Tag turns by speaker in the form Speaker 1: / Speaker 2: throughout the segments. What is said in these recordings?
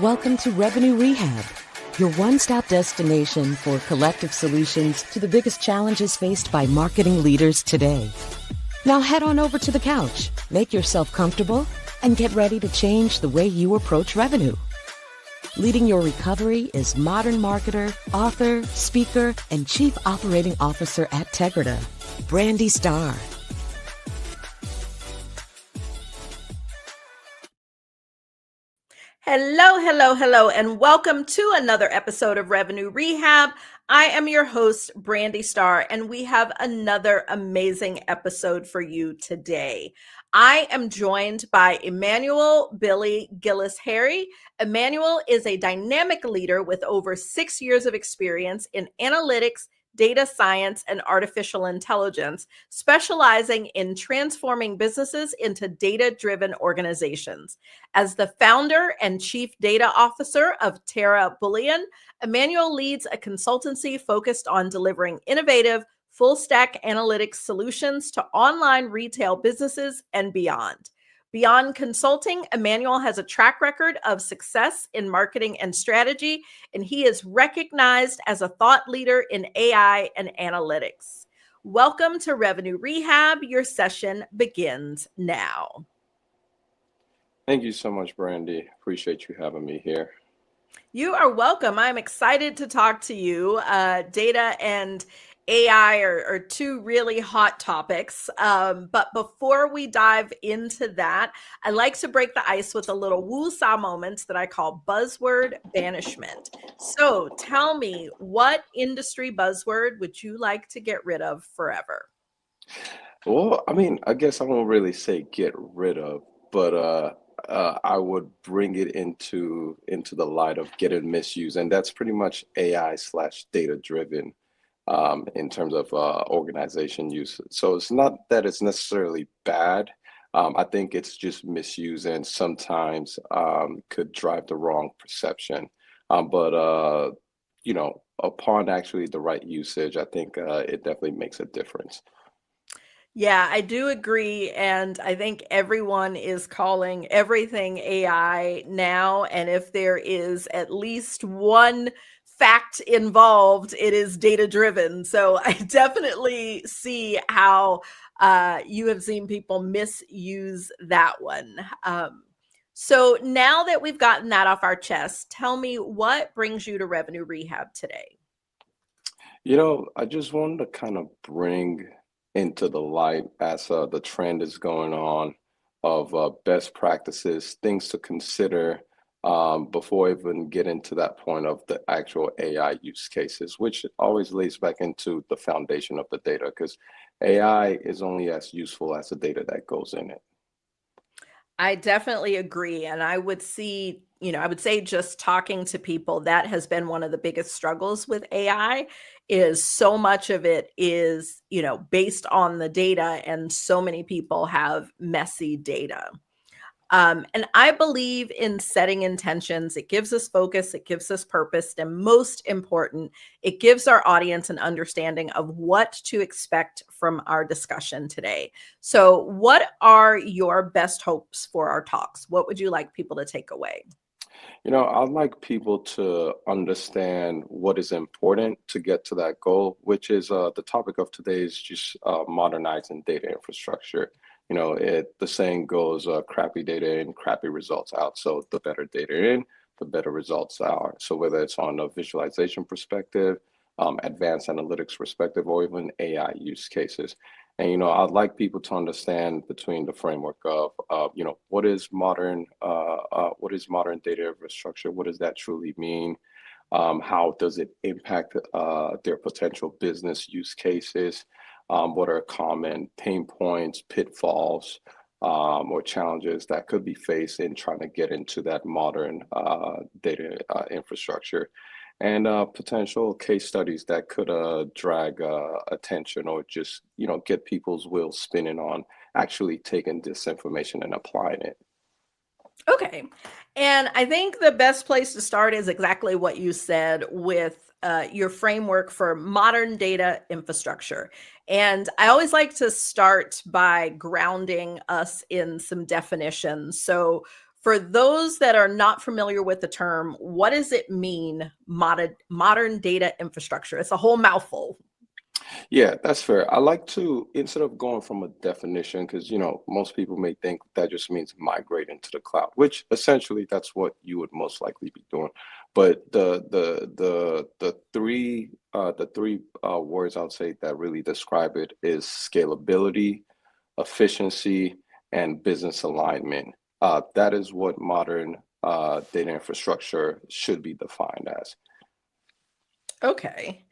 Speaker 1: Welcome to Revenue Rehab, your one-stop destination for collective solutions to the biggest challenges faced by marketing leaders today. Now head on over to the couch, make yourself comfortable, and get ready to change the way you approach revenue. Leading your recovery is modern marketer, author, speaker, and chief operating officer at Tera, Brandi Starr.
Speaker 2: Hello, and welcome to another episode of Revenue Rehab. I am your host, Brandi Starr, and we have another amazing episode for you today. I am joined by Emmanuel Billy Gillis-Harry. Emmanuel is a dynamic leader with over 6 years of experience in analytics, data science, and artificial intelligence, specializing in transforming businesses into data-driven organizations. As the founder and chief data officer of Terra Bullion, Emmanuel leads a consultancy focused on delivering innovative, full-stack analytics solutions to online retail businesses and beyond. Beyond consulting, Emmanuel has a track record of success in marketing and strategy, and he is recognized as a thought leader in AI and analytics. Welcome to Revenue Rehab. Your session begins now.
Speaker 3: Thank you so much, Brandi. Appreciate you having me here.
Speaker 2: You are welcome. I'm excited to talk to you. Data and AI are two really hot topics. But before we dive into that, I like to break the ice with a little woo-saw moments that I call buzzword banishment. So tell me, what industry buzzword would you like to get rid of forever?
Speaker 3: Well, I guess I won't really say get rid of, but I would bring it into the light of getting misused, and that's pretty much AI/data driven in terms of organization use. So it's not that it's necessarily bad. I think it's just misuse and sometimes could drive the wrong perception. But upon actually the right usage, I think it definitely makes a difference.
Speaker 2: Yeah, I do agree. And I think everyone is calling everything AI now. And if there is at least one fact involved, it is data driven. So I definitely see how you have seen people misuse that one. So now that we've gotten that off our chest, tell me, what brings you to Revenue Rehab today?
Speaker 3: I just wanted to kind of bring into the light as the trend is going on of best practices, things to consider before even get into that point of the actual AI use cases, which always lays back into the foundation of the data, because AI is only as useful as the data that goes in it.
Speaker 2: I definitely agree. And I would say just talking to people, that has been one of the biggest struggles with AI, is so much of it is, based on the data, and so many people have messy data. And I believe in setting intentions. It gives us focus, it gives us purpose, and most important, it gives our audience an understanding of what to expect from our discussion today. So what are your best hopes for our talks? What would you like people to take away?
Speaker 3: I'd like people to understand what is important to get to that goal, which is the topic of today is just modernizing data infrastructure. The saying goes, crappy data in, crappy results out. So the better data in, the better results are. So whether it's on a visualization perspective, advanced analytics perspective, or even AI use cases. And, I'd like people to understand between the framework of, what is modern data infrastructure? What does that truly mean? How does it impact their potential business use cases? What are common pain points, pitfalls, or challenges that could be faced in trying to get into that modern data infrastructure? And potential case studies that could drag attention or just, get people's wheels spinning on actually taking this information and applying it.
Speaker 2: Okay. And I think the best place to start is exactly what you said with your framework for modern data infrastructure. And I always like to start by grounding us in some definitions. So For those that are not familiar with the term, what does it mean, modern data infrastructure? It's a whole mouthful.
Speaker 3: Yeah, that's fair. I like to, instead of going from a definition, because most people may think that just means migrating to the cloud, which essentially that's what you would most likely be doing. But the three words I would say that really describe it is scalability, efficiency, and business alignment. That is what modern data infrastructure should be defined as.
Speaker 2: Okay.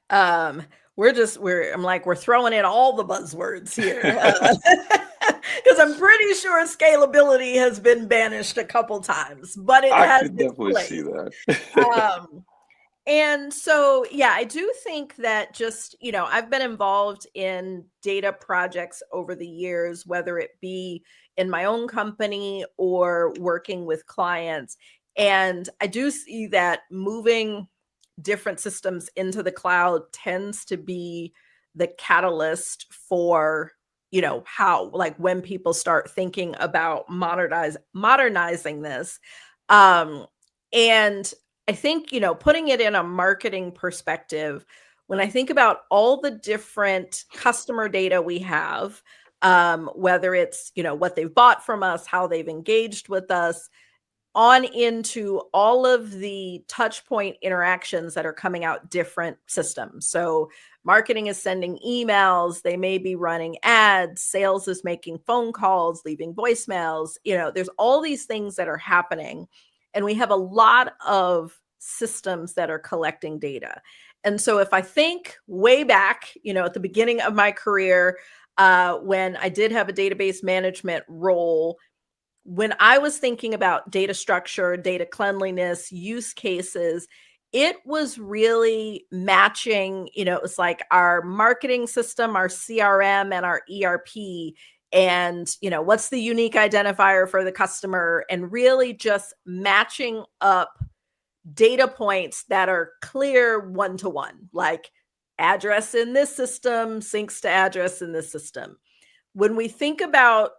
Speaker 2: Um, we're throwing in all the buzzwords here. Because I'm pretty sure scalability has been banished a couple times, but it
Speaker 3: I
Speaker 2: has
Speaker 3: could
Speaker 2: its
Speaker 3: definitely see
Speaker 2: place.
Speaker 3: that.
Speaker 2: Um, and so, yeah, I do think that just, I've been involved in data projects over the years, whether it be in my own company or working with clients. And I do see that moving different systems into the cloud tends to be the catalyst for how, like, when people start thinking about modernizing this. And I think, putting it in a marketing perspective, when I think about all the different customer data we have, whether it's what they've bought from us, how they've engaged with us, on into all of the touch point interactions that are coming out different systems. So marketing is sending emails, they may be running ads, sales is making phone calls, leaving voicemails. There's all these things that are happening, and we have a lot of systems that are collecting data. And so if I think way back, at the beginning of my career, when I did have a database management role, when I was thinking about data structure, data cleanliness, use cases, it was really matching, it was like our marketing system, our CRM, and our ERP. And, what's the unique identifier for the customer, and really just matching up data points that are clear one-to-one, like address in this system syncs to address in this system. When we think about,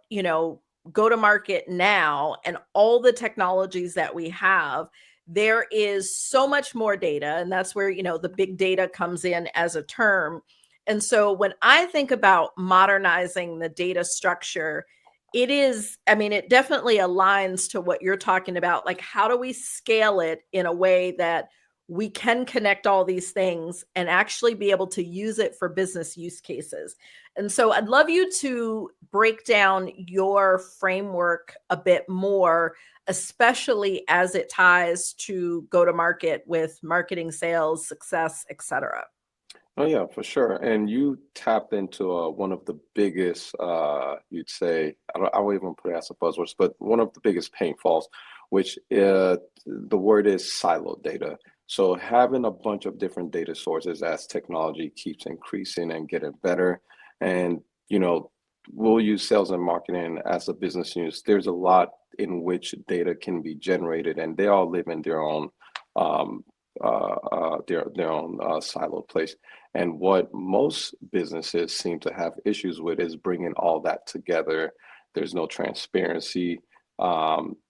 Speaker 2: go to market now and all the technologies that we have, there is so much more data. And that's where, the big data comes in as a term. And so when I think about modernizing the data structure, it definitely aligns to what you're talking about. Like, how do we scale it in a way that we can connect all these things and actually be able to use it for business use cases? And so I'd love you to break down your framework a bit more, especially as it ties to go to market with marketing, sales, success, etc.
Speaker 3: Oh yeah, for sure. And you tapped into one of the biggest, you'd say, I won't even put it as a buzzword, but one of the biggest pain falls, which the word is siloed data. So having a bunch of different data sources as technology keeps increasing and getting better, and we'll use sales and marketing as a business unit. There's a lot in which data can be generated, and they all live in their own siloed place. And what most businesses seem to have issues with is bringing all that together. There's no transparency,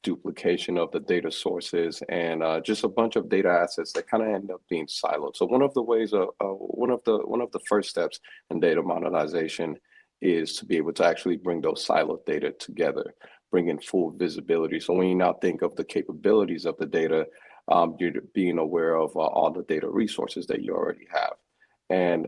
Speaker 3: duplication of the data sources, and just a bunch of data assets that kind of end up being siloed. So one of the ways, one of the first steps in data modernization is to be able to actually bring those siloed data together, bring in full visibility. So when you now think of the capabilities of the data, you're being aware of all the data resources that you already have. And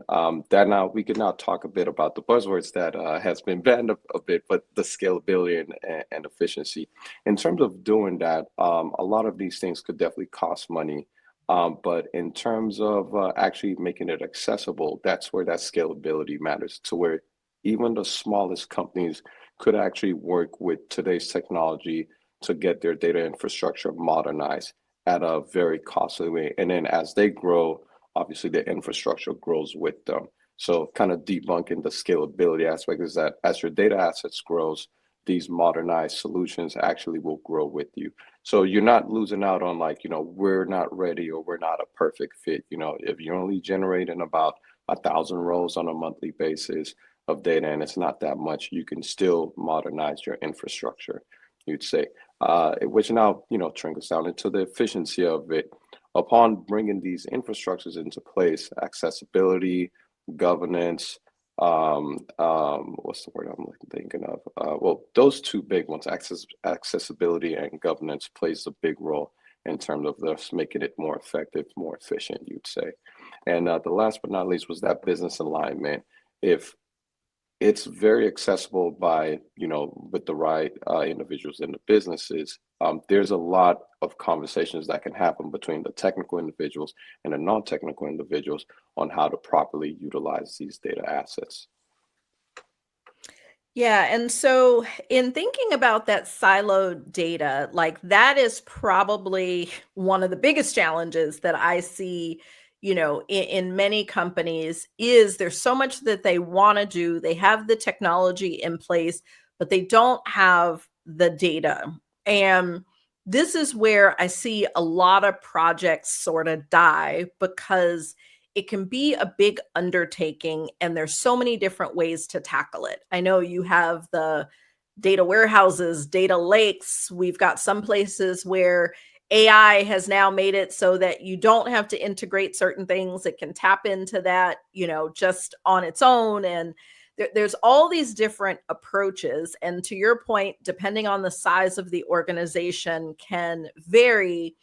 Speaker 3: that now we can now talk a bit about the buzzwords that has been banned a bit, but the scalability and efficiency. In terms of doing that, a lot of these things could definitely cost money. But in terms of actually making it accessible, that's where that scalability matters, to where even the smallest companies could actually work with today's technology to get their data infrastructure modernized at a very costly way. And then as they grow, obviously the infrastructure grows with them. So kind of debunking the scalability aspect is that as your data assets grows, these modernized solutions actually will grow with you. So you're not losing out on, like, we're not ready or we're not a perfect fit. If you're only generating about 1,000 rows on a monthly basis of data and it's not that much, you can still modernize your infrastructure. you'd say, which now, trickles down into the efficiency of it. Upon bringing these infrastructures into place, accessibility, governance, what's the word I'm thinking of? Well, those two big ones, accessibility and governance, plays a big role in terms of just making it more effective, more efficient, you'd say. And the last but not least was that business alignment. If it's very accessible by, with the right individuals in the businesses, there's a lot of conversations that can happen between the technical individuals and the non-technical individuals on how to properly utilize these data assets.
Speaker 2: Yeah. And so, in thinking about that siloed data, like that is probably one of the biggest challenges that I see, in many companies is there's so much that they want to do. They have the technology in place, but they don't have the data. And this is where I see a lot of projects sort of die because it can be a big undertaking and there's so many different ways to tackle it. I know you have the data warehouses, data lakes. We've got some places where AI has now made it so that you don't have to integrate certain things. It can tap into that, just on its own. And there's all these different approaches. And to your point, depending on the size of the organization can vary.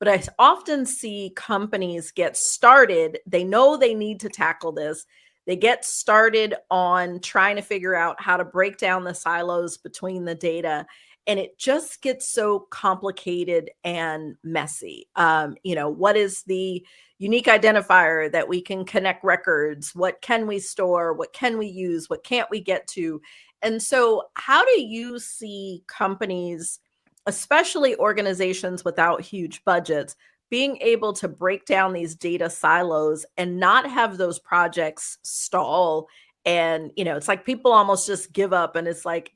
Speaker 2: But I often see companies get started. They know they need to tackle this. They get started on trying to figure out how to break down the silos between the data. And it just gets so complicated and messy. What is the unique identifier that we can connect records? What can we store? What can we use? What can't we get to? And so, how do you see companies, especially organizations without huge budgets, being able to break down these data silos and not have those projects stall? And, it's like people almost just give up and it's like,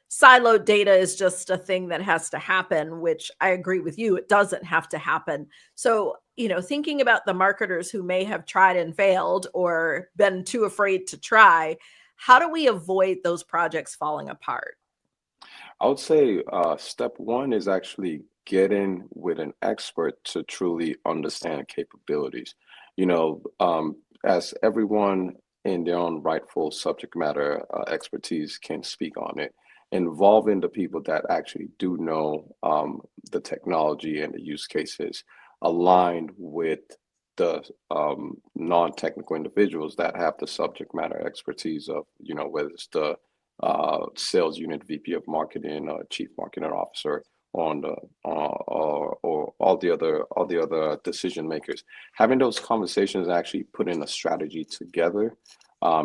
Speaker 2: siloed data is just a thing that has to happen, which I agree with you. It doesn't have to happen. So, thinking about the marketers who may have tried and failed or been too afraid to try, how do we avoid those projects falling apart?
Speaker 3: I would say step one is actually getting with an expert to truly understand capabilities. As everyone in their own rightful subject matter expertise can speak on it, involving the people that actually do know the technology and the use cases aligned with the non-technical individuals that have the subject matter expertise of, whether it's the sales unit VP of marketing or chief marketing officer on the or all the other decision makers. Having those conversations and actually putting a strategy together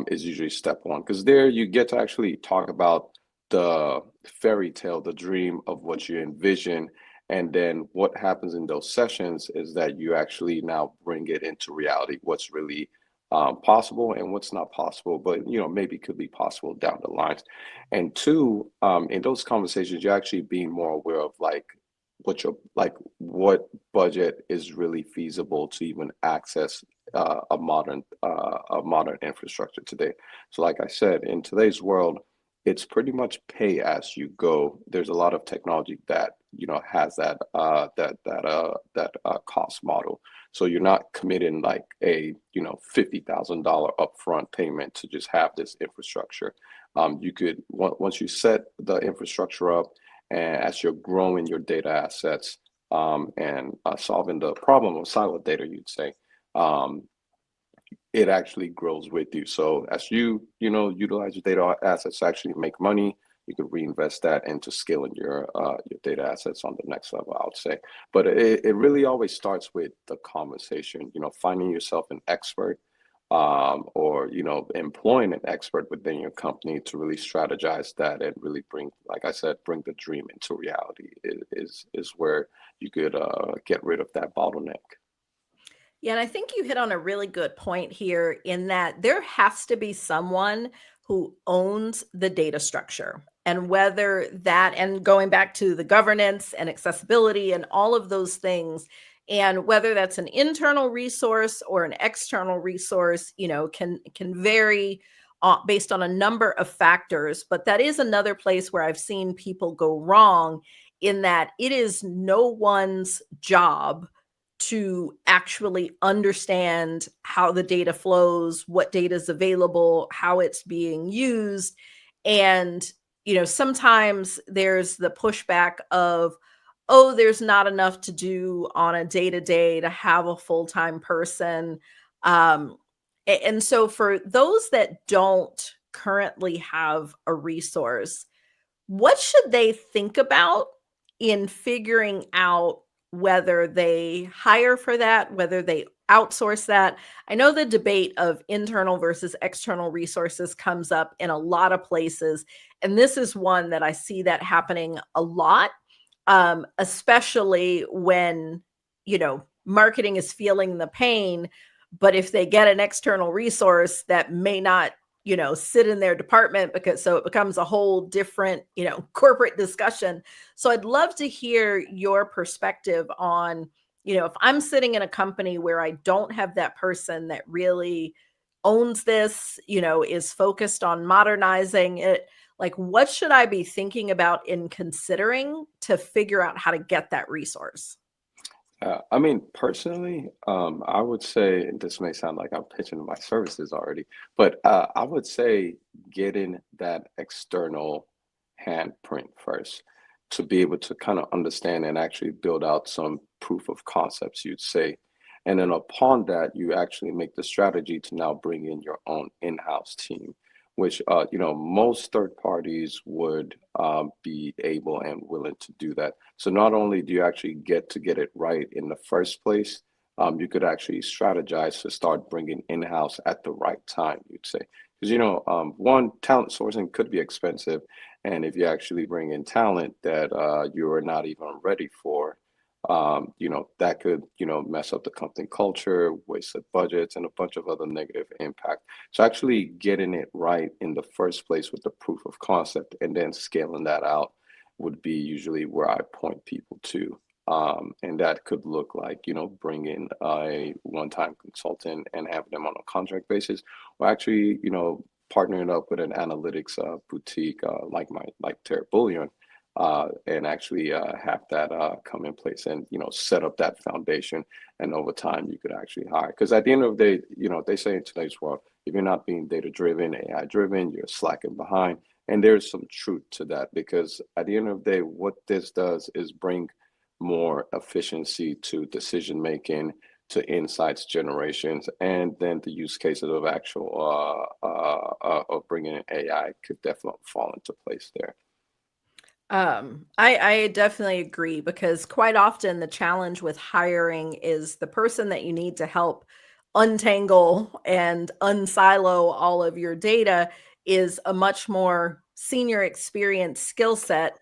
Speaker 3: is usually step one, because there you get to actually talk about the fairy tale, the dream of what you envision. And then what happens in those sessions is that you actually now bring it into reality, what's really possible and what's not possible, but maybe could be possible down the lines. And two, in those conversations, you're actually being more aware of what budget is really feasible to even access a modern infrastructure today. So like I said, in today's world, it's pretty much pay as you go. There's a lot of technology that has that cost model. So you're not committing like a $50,000 upfront payment to just have this infrastructure. You could once you set the infrastructure up, and as you're growing your data assets and solving the problem of siloed data, you'd say. It actually grows with you. So as you utilize your data assets to actually make money, you could reinvest that into scaling your data assets on the next level, I would say. But it really always starts with the conversation. Finding yourself an expert, or employing an expert within your company to really strategize that and really bring, like I said, bring the dream into reality is where you could get rid of that bottleneck.
Speaker 2: Yeah, and I think you hit on a really good point here in that there has to be someone who owns the data structure. And whether that, and going back to the governance and accessibility and all of those things, and whether that's an internal resource or an external resource, can vary based on a number of factors. But that is another place where I've seen people go wrong, in that it is no one's job to actually understand how the data flows, what data is available, how it's being used. And, sometimes there's the pushback of, oh, there's not enough to do on a day-to-day to have a full-time person. And so for those that don't currently have a resource, what should they think about in figuring out whether they hire for that, whether they outsource that? I know the debate of internal versus external resources comes up in a lot of places, and this is one that I see that happening a lot, especially when, marketing is feeling the pain. But if they get an external resource that may not sit in their department, so it becomes a whole different, corporate discussion. So I'd love to hear your perspective on, if I'm sitting in a company where I don't have that person that really owns this, is focused on modernizing it, like, what should I be thinking about in considering to figure out how to get that resource?
Speaker 3: Personally, I would say, and this may sound like I'm pitching my services already, but I would say getting that external handprint first to be able to kind of understand and actually build out some proof of concepts, you'd say. And then upon that, you actually make the strategy to now bring in your own in-house team, which, most third parties would be able and willing to do that. So not only do you actually get it right in the first place, you could actually strategize to start bringing in-house at the right time, you'd say. Because, one, talent sourcing could be expensive. And if you actually bring in talent that you are not even ready for, that could, mess up the company culture, wasted budgets, and a bunch of other negative impact. So actually getting it right in the first place with the proof of concept and then scaling that out would be usually where I point people to. And that could look like, bringing a one-time consultant and having them on a contract basis, or actually, partnering up with an analytics boutique like Terra Bullion, and actually have that come in place and set up that foundation. And over time, you could actually hire. Because at the end of the day, they say in today's world, if you're not being data driven, AI driven, you're slacking behind. And there's some truth to that, because at the end of the day, what this does is bring more efficiency to decision making, to insights generations, and then the use cases of actual of bringing in AI could definitely fall into place there.
Speaker 2: I definitely agree, because quite often the challenge with hiring is the person that you need to help untangle and unsilo all of your data is a much more senior experience skill set,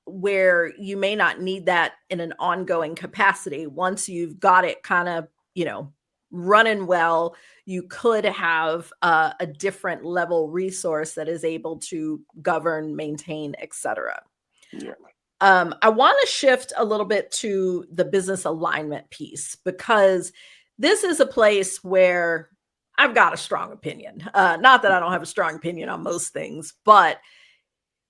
Speaker 2: where you may not need that in an ongoing capacity. Once you've got it kind of, running well, you could have a different level resource that is able to govern, maintain, etc.
Speaker 3: Yeah.
Speaker 2: I want to shift a little bit to the business alignment piece, because this is a place where I've got a strong opinion. Not that I don't have a strong opinion on most things, but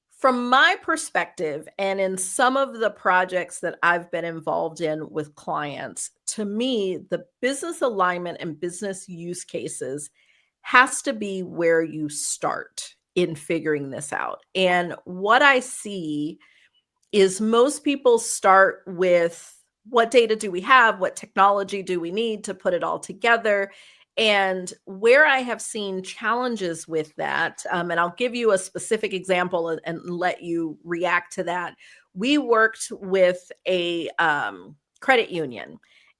Speaker 2: from my perspective, and in some of the projects that I've been involved in with clients, to me, the business alignment and business use cases has to be where you start in figuring this out. And what I see is most people start with, what data do we have? What technology do we need to put it all together? And where I have seen challenges with that, and I'll give you a specific example and let you react to that. We worked with a credit union,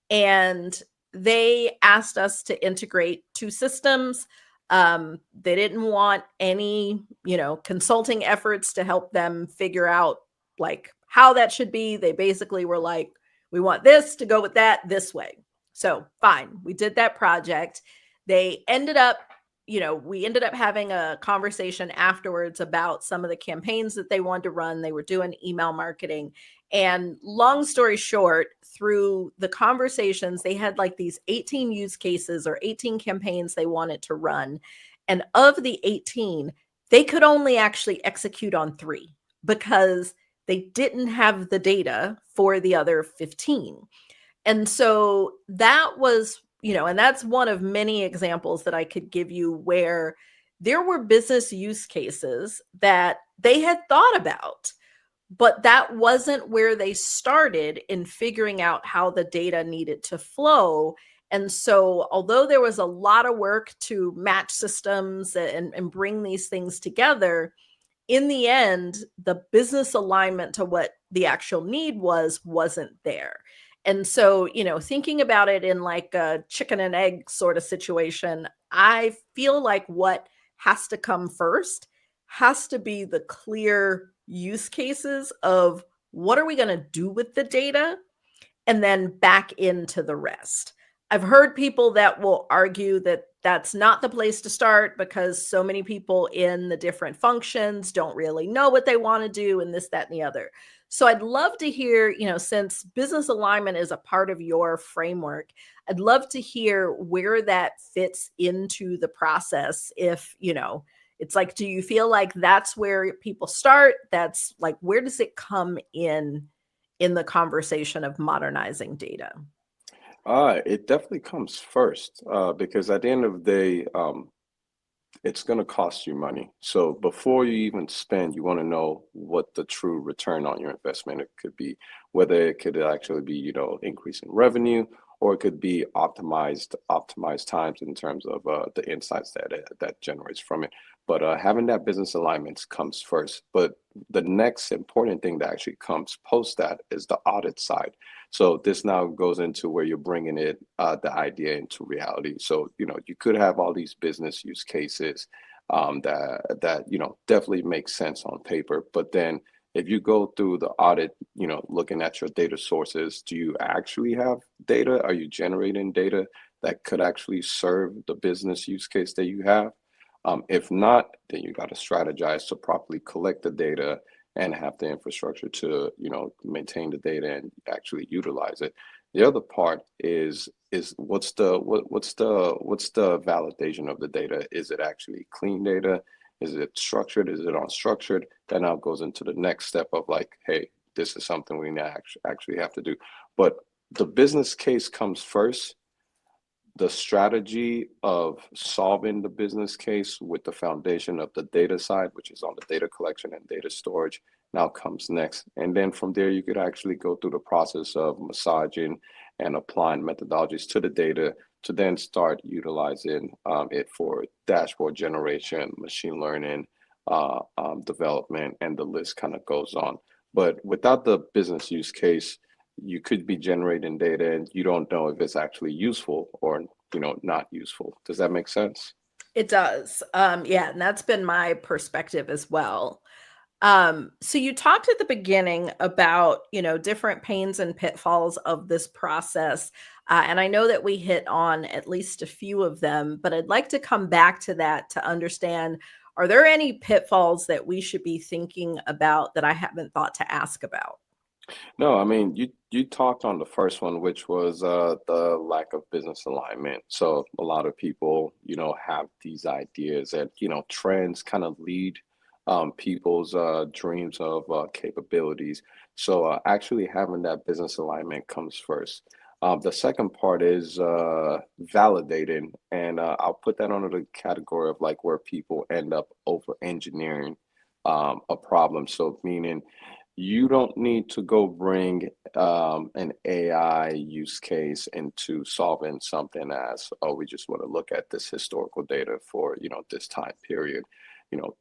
Speaker 2: and they asked us to integrate two systems. They didn't want any, consulting efforts to help them figure out like how that should be. They basically were like, we want this to go with that this way. So fine, we did that project. They ended up, we ended up having a conversation afterwards about some of the campaigns that they wanted to run. They were doing email marketing. And long story short, through the conversations, they had like these 18 use cases or 18 campaigns they wanted to run. And of the 18, they could only actually execute on 3 because they didn't have the data for the other 15. And so that was, and that's one of many examples that I could give you where there were business use cases that they had thought about, but that wasn't where they started in figuring out how the data needed to flow. And so, although there was a lot of work to match systems and bring these things together, in the end, the business alignment to what the actual need wasn't there. And so, thinking about it in like a chicken and egg sort of situation, I feel like what has to come first has to be the clear use cases of what are we going to do with the data, and then back into the rest. I've heard people that will argue that that's not the place to start because so many people in the different functions don't really know what they want to do and this, that, and the other. So I'd love to hear, since business alignment is a part of your framework, I'd love to hear where that fits into the process. If, it's like, do you feel like that's where people start? That's like, where does it come in the conversation of modernizing data?
Speaker 3: It definitely comes first because at the end of the day, it's going to cost you money. So before you even spend, you want to know what the true return on your investment it could be, whether it could actually be, increase in revenue, or it could be optimized times in terms of the insights that generates from it. But having that business alignment comes first. But the next important thing that actually comes post that is the audit side. So this now goes into where you're bringing the idea into reality. So, you could have all these business use cases that definitely make sense on paper. But then if you go through the audit, looking at your data sources, do you actually have data? Are you generating data that could actually serve the business use case that you have? If not, then you got to strategize to properly collect the data and have the infrastructure to, maintain the data and actually utilize it. The other part is what's the validation of the data? Is it actually clean data? Is it structured? Is it unstructured? That now goes into the next step of like, hey, this is something we actually have to do. But the business case comes first. The strategy of solving the business case with the foundation of the data side, which is on the data collection and data storage, now comes next. And then from there, you could actually go through the process of massaging and applying methodologies to the data to then start utilizing it for dashboard generation, machine learning, development, and the list kind of goes on. But without the business use case, you could be generating data and you don't know if it's actually useful or not useful. Does that make sense?
Speaker 2: It does. Yeah, and that's been my perspective as well. So you talked at the beginning about different pains and pitfalls of this process, and I know that we hit on at least a few of them, but I'd like to come back to that to understand, are there any pitfalls that we should be thinking about that I haven't thought to ask about?
Speaker 3: No, I mean, you talked on the first one, which was the lack of business alignment. So a lot of people, have these ideas and, trends kind of lead people's dreams of capabilities. So actually having that business alignment comes first. The second part is validating, and I'll put that under the category of like where people end up over engineering a problem. So meaning you don't need to go bring an AI use case into solving something as, oh, we just want to look at this historical data for, this time period.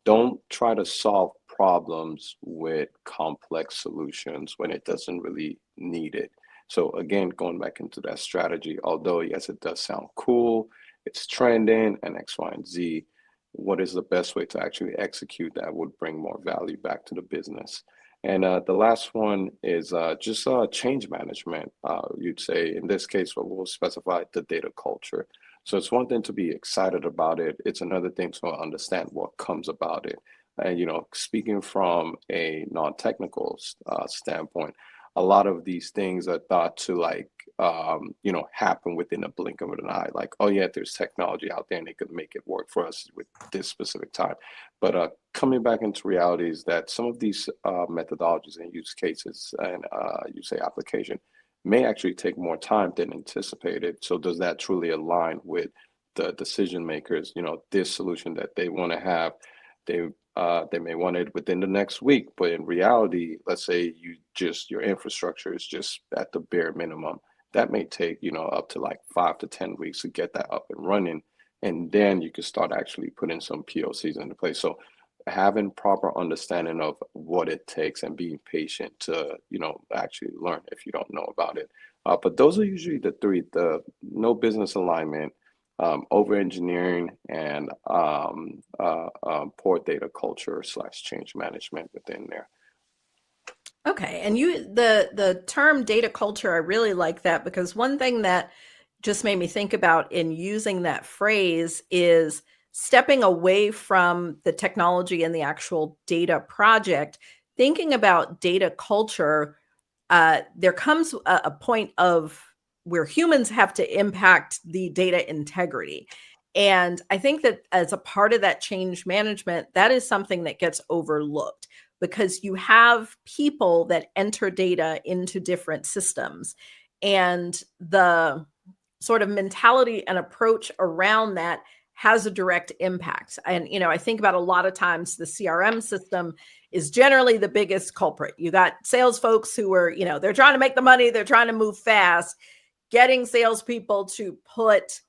Speaker 3: Don't try to solve problems with complex solutions when it doesn't really need it. So again, going back into that strategy, although yes, it does sound cool, it's trending and X, Y, and Z, what is the best way to actually execute that would bring more value back to the business? And the last one is just change management. You'd say in this case, what we'll specify the data culture. So it's one thing to be excited about it. It's another thing to understand what comes about it. And, speaking from a non-technical standpoint, a lot of these things are thought to like happen within a blink of an eye. Like, oh yeah, there's technology out there and they could make it work for us with this specific time. But coming back into reality is that some of these methodologies and use cases and you say application may actually take more time than anticipated. So does that truly align with the decision makers? This solution that they want to have, they may want it within the next week, but in reality, let's say your infrastructure is just at the bare minimum. That may take, up to like 5 to 10 weeks to get that up and running. And then you can start actually putting some POCs into place. So having proper understanding of what it takes and being patient to, actually learn if you don't know about it. But those are usually the three: the no business alignment, over engineering, and poor data culture / change management within there.
Speaker 2: Okay, and the term data culture, I really like that, because one thing that just made me think about in using that phrase is stepping away from the technology and the actual data project, thinking about data culture. There comes a point of where humans have to impact the data integrity. And I think that as a part of that change management, that is something that gets overlooked, because you have people that enter data into different systems, and the sort of mentality and approach around that has a direct impact. And, I think about a lot of times the CRM system is generally the biggest culprit. You got sales folks who are, they're trying to make the money, they're trying to move fast. Getting salespeople to put,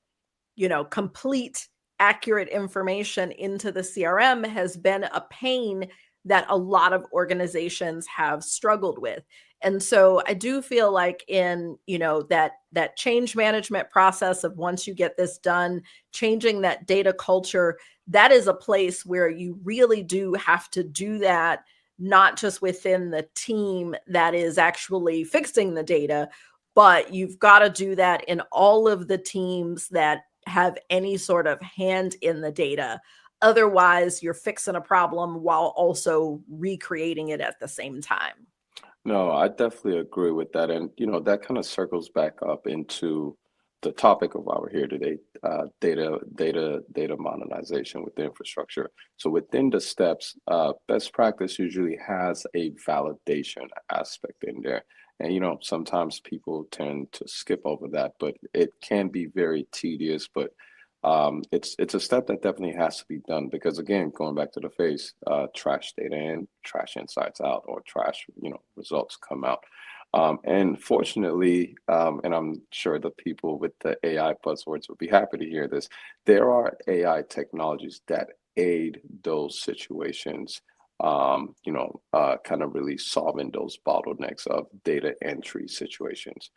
Speaker 2: complete, accurate information into the CRM has been a pain that a lot of organizations have struggled with. And so I do feel like in, that change management process of, once you get this done, changing that data culture, that is a place where you really do have to do that, not just within the team that is actually fixing the data, but you've got to do that in all of the teams that have any sort of hand in the data. Otherwise, you're fixing a problem while also recreating it at the same time.
Speaker 3: No, I definitely agree with that. And, that kind of circles back up into the topic of why we're here today, data modernization with the infrastructure. So within the steps, best practice usually has a validation aspect in there. And, sometimes people tend to skip over that, but it can be very tedious. But it's a step that definitely has to be done, because, again, going back to the face, trash data in, trash insights out, or trash results come out. And fortunately, and I'm sure the people with the AI buzzwords would be happy to hear this, there are AI technologies that aid those situations, kind of really solving those bottlenecks of data entry situations.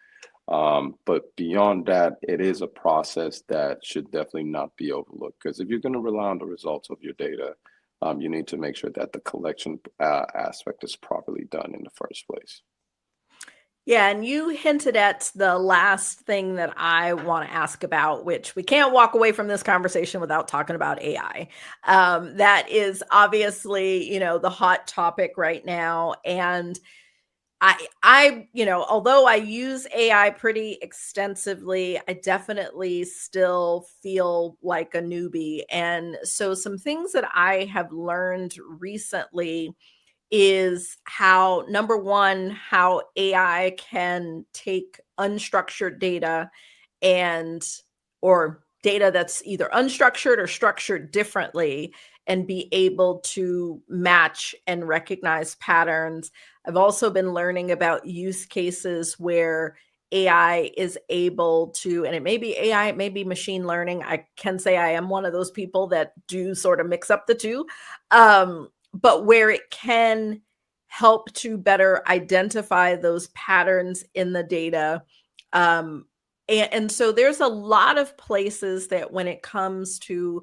Speaker 3: But beyond that, it is a process that should definitely not be overlooked, because if you're going to rely on the results of your data, you need to make sure that the collection aspect is properly done in the first place.
Speaker 2: Yeah, and you hinted at the last thing that I want to ask about, which we can't walk away from this conversation without talking about AI. That is obviously, the hot topic right now. And although I use AI pretty extensively, I definitely still feel like a newbie. And so some things that I have learned recently is how, number one, how AI can take unstructured data or data that's either unstructured or structured differently, and be able to match and recognize patterns. I've also been learning about use cases where AI is able to, and it may be AI, it may be machine learning. I can say I am one of those people that do sort of mix up the two. But where it can help to better identify those patterns in the data. And so there's a lot of places that, when it comes to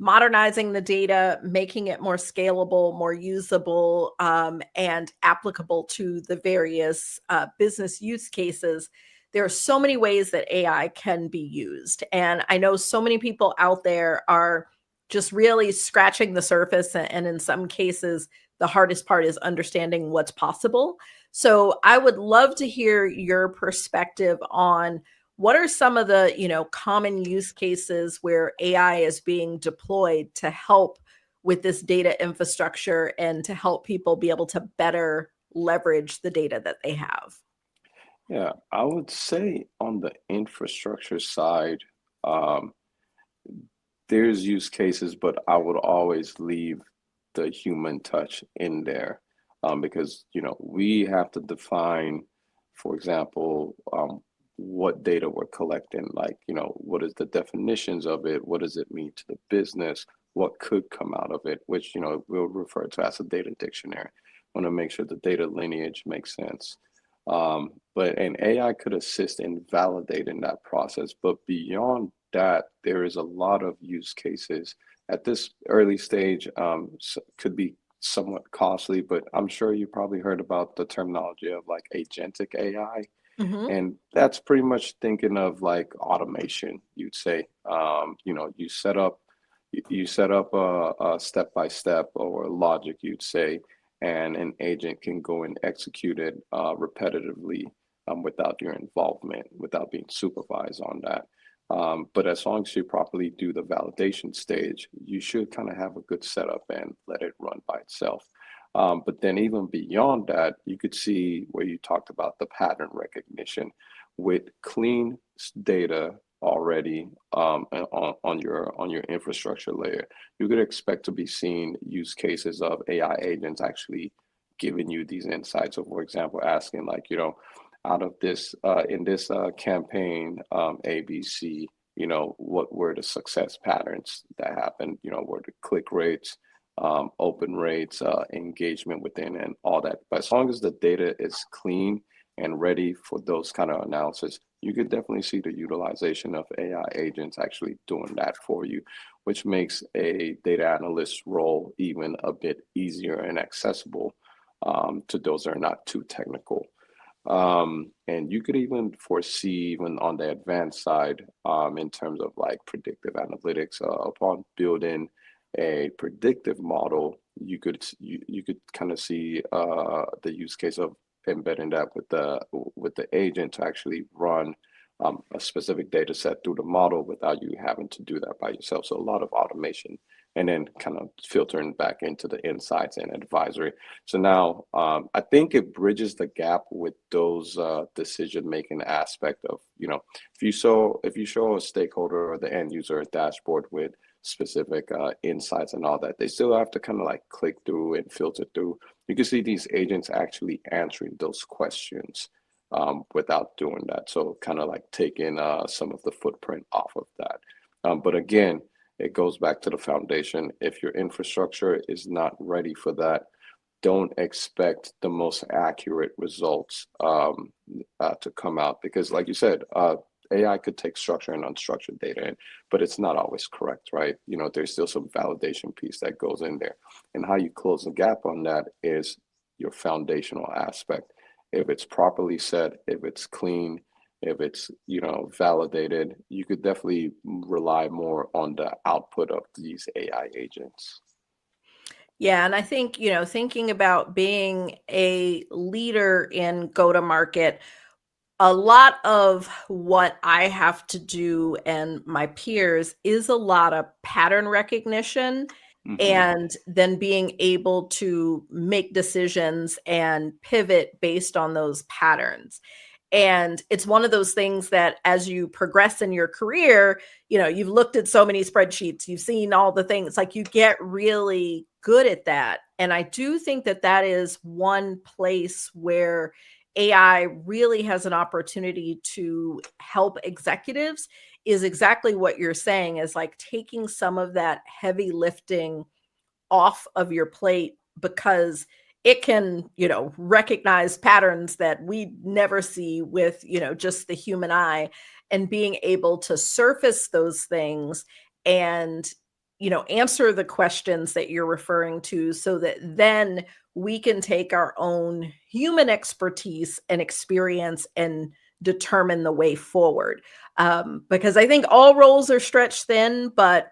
Speaker 2: modernizing the data, making it more scalable, more usable, and applicable to the various business use cases, there are so many ways that AI can be used. And I know so many people out there are just really scratching the surface, and in some cases, the hardest part is understanding what's possible. So I would love to hear your perspective on what are some of the, common use cases where AI is being deployed to help with this data infrastructure and to help people be able to better leverage the data that they have.
Speaker 3: Yeah, I would say on the infrastructure side, um, there's use cases, but I would always leave the human touch in there, because we have to define, for example, what data we're collecting. Like, what is the definitions of it? What does it mean to the business? What could come out of it? Which we'll refer to as a data dictionary. Want to make sure the data lineage makes sense. But an AI could assist in validating that process. But beyond that, there is a lot of use cases at this early stage. Could be somewhat costly, but I'm sure you probably heard about the terminology of like agentic AI.
Speaker 2: Mhm.
Speaker 3: And that's pretty much thinking of like automation, you'd say. You set up a step by step or logic, you'd say, and an agent can go and execute it repetitively, without your involvement, without being supervised on that. But as long as you properly do the validation stage, you should kind of have a good setup and let it run by itself. But then even beyond that, you could see where you talked about the pattern recognition with clean data already, on your infrastructure layer. You could expect to be seeing use cases of AI agents actually giving you these insights. So, for example, asking like, out of this in this campaign, ABC, what were the success patterns that happened? Were the click rates, open rates, engagement within, and all that. But as long as the data is clean and ready for those kind of analysis, you could definitely see the utilization of AI agents actually doing that for you, which makes a data analyst role even a bit easier and accessible, to those that are not too technical. And you could even foresee, even on the advanced side, in terms of like predictive analytics, upon building a predictive model, you could kind of see the use case of embedding that with the agent to actually run a specific data set through the model without you having to do that by yourself. So a lot of automation, and then kind of filtering back into the insights and advisory. So now, I think it bridges the gap with those decision making aspect of, if you show a stakeholder or the end user a dashboard with specific insights and all that, they still have to kind of like click through and filter through. You can see these agents actually answering those questions, without doing that. So kind of like taking some of the footprint off of that. But again, it goes back to the foundation. If your infrastructure is not ready for that, don't expect the most accurate results to come out, because like you said, AI could take structured and unstructured data in, but it's not always correct, right? There's still some validation piece that goes in there. And how you close the gap on that is your foundational aspect. If it's properly set, if it's clean, if it's validated, you could definitely rely more on the output of these AI agents.
Speaker 2: Yeah, and I think, thinking about being a leader in go-to-market, a lot of what I have to do and my peers is a lot of pattern recognition,
Speaker 3: Hmm.
Speaker 2: and then being able to make decisions and pivot based on those patterns. And it's one of those things that as you progress in your career, you've looked at so many spreadsheets, you've seen all the things, like you get really good at that. And I do think that that is one place where AI really has an opportunity to help executives, is exactly what you're saying, is like taking some of that heavy lifting off of your plate, because it can, recognize patterns that we never see with, just the human eye, and being able to surface those things and, answer the questions that you're referring to, so that then we can take our own human expertise and experience and determine the way forward. Because I think all roles are stretched thin, but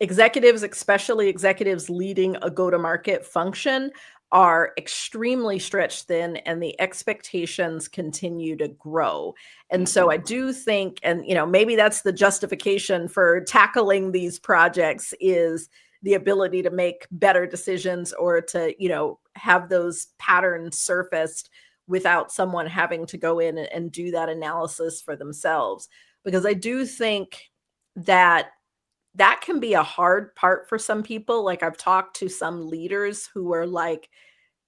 Speaker 2: executives, especially executives leading a go-to-market function, are extremely stretched thin and the expectations continue to grow. And so I do think, and maybe that's the justification for tackling these projects, is the ability to make better decisions or to, have those patterns surfaced without someone having to go in and do that analysis for themselves. Because I do think that can be a hard part for some people. Like, I've talked to some leaders who are like,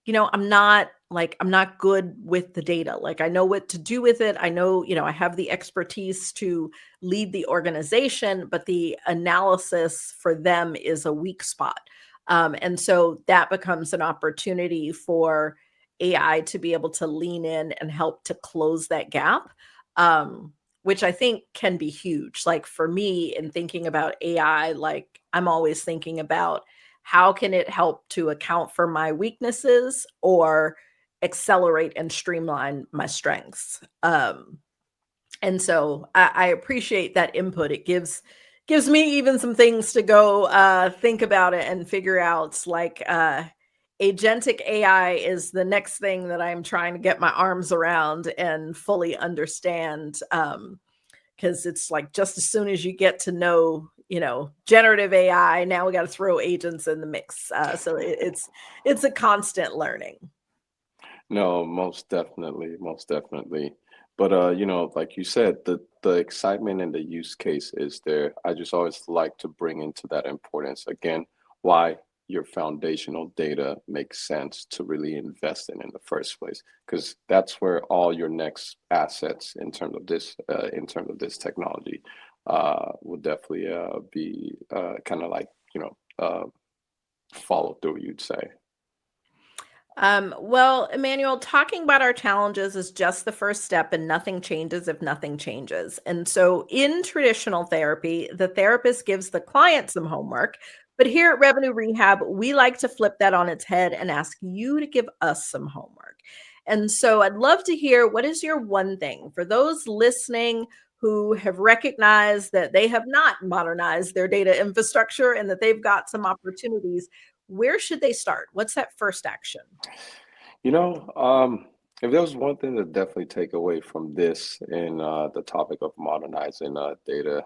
Speaker 2: I'm not good with the data. Like, I know what to do with it. I know, I have the expertise to lead the organization, but the analysis for them is a weak spot. And so that becomes an opportunity for AI to be able to lean in and help to close that gap. Which I think can be huge. Like, for me, in thinking about AI, like, I'm always thinking about how can it help to account for my weaknesses or accelerate and streamline my strengths. And so I appreciate that input. It gives me even some things to go think about it and figure out. Like, agentic AI is the next thing that I'm trying to get my arms around and fully understand. Because it's like, just as soon as you get to know, generative AI, now we got to throw agents in the mix. So it's a constant learning.
Speaker 3: No, most definitely, most definitely. But like you said, the excitement and the use case is there. I just always like to bring into that importance again, why your foundational data makes sense to really invest in the first place, because that's where all your next assets in terms of this technology will definitely be kind of like follow through, you'd say.
Speaker 2: Well, Emmanuel, talking about our challenges is just the first step, and nothing changes if nothing changes. And so, in traditional therapy, the therapist gives the client some homework. But here at Revenue Rehab, we like to flip that on its head and ask you to give us some homework. And so, I'd love to hear, what is your one thing for those listening who have recognized that they have not modernized their data infrastructure and that they've got some opportunities? Where should they start? What's that first action?
Speaker 3: You know, if there was one thing to definitely take away from this in the topic of modernizing data,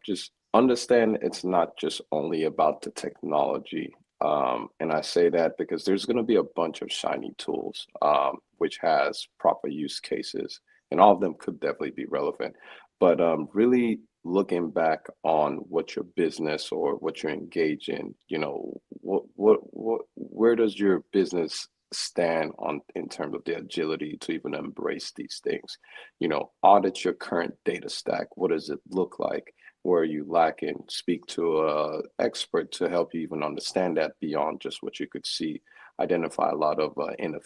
Speaker 3: just understand it's not just only about the technology. And I say that because there's going to be a bunch of shiny tools, which has proper use cases, and all of them could definitely be relevant. But really looking back on what your business or what you're engaged in, where does your business stand on in terms of the agility to even embrace these things? Audit your current data stack. What does it look like? Where are you lacking? Speak to a expert to help you even understand that beyond just what you could see. Identify a lot of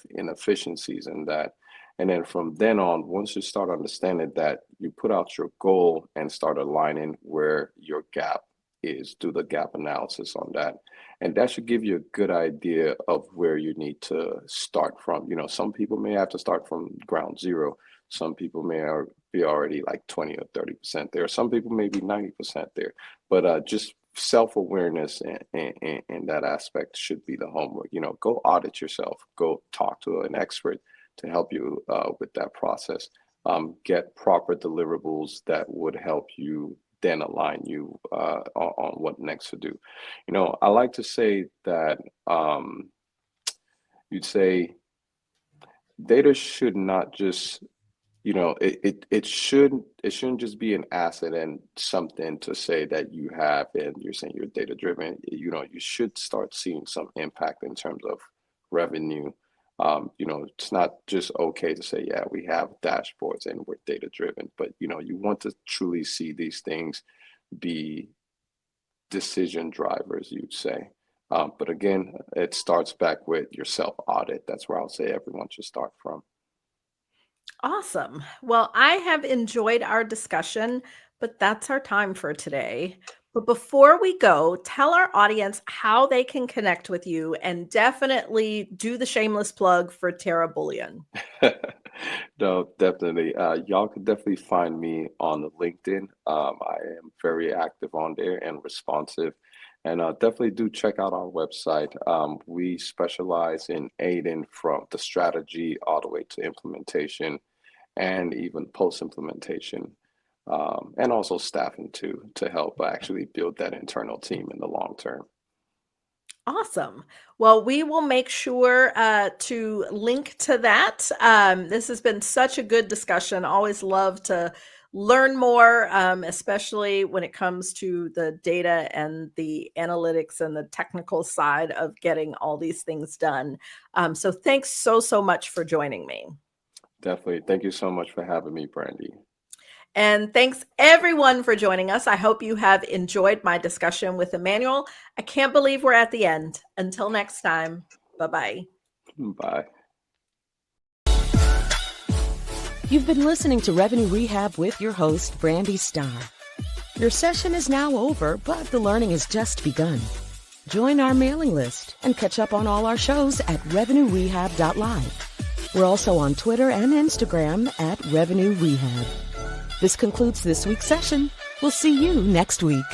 Speaker 3: inefficiencies in that. And then from then on, once you start understanding that, you put out your goal and start aligning where your gap is, do the gap analysis on that. And that should give you a good idea of where you need to start from. Some people may have to start from ground zero. Some people may be already like 20 or 30% there. Some people may be 90% there. But just self-awareness and that aspect should be the homework. Go audit yourself. Go talk to an expert to help you with that process. Get proper deliverables that would help you then align you on what next to do. I like to say that you'd say data should not just, it shouldn't just be an asset and something to say that you have and you're saying you're data driven. You should start seeing some impact in terms of revenue. It's not just okay to say, yeah, we have dashboards and we're data driven, but you want to truly see these things be decision drivers, you'd say. But again, it starts back with your self audit. That's where I'll say everyone should start from.
Speaker 2: Awesome. Well, I have enjoyed our discussion, but that's our time for today. But before we go, tell our audience how they can connect with you, and definitely do the shameless plug for Terra Bullion.
Speaker 3: No, definitely. Y'all can definitely find me on LinkedIn. I am very active on there and responsive. And definitely do check out our website. We specialize in aiding from the strategy all the way to implementation and even post-implementation, and also staffing too, to help actually build that internal team in the long term.
Speaker 2: Awesome. Well, we will make sure to link to that. This has been such a good discussion. Always love to learn more, especially when it comes to the data and the analytics and the technical side of getting all these things done. So thanks so much for joining me.
Speaker 3: Definitely. Thank you so much for having me, Brandi.
Speaker 2: And thanks everyone for joining us. I hope you have enjoyed my discussion with Emmanuel. I can't believe we're at the end. Until next time, bye-bye.
Speaker 3: Bye.
Speaker 1: You've been listening to Revenue Rehab with your host, Brandi Starr. Your session is now over, but the learning has just begun. Join our mailing list and catch up on all our shows at revenuerehab.live. We're also on Twitter and Instagram at Revenue Rehab. This concludes this week's session. We'll see you next week.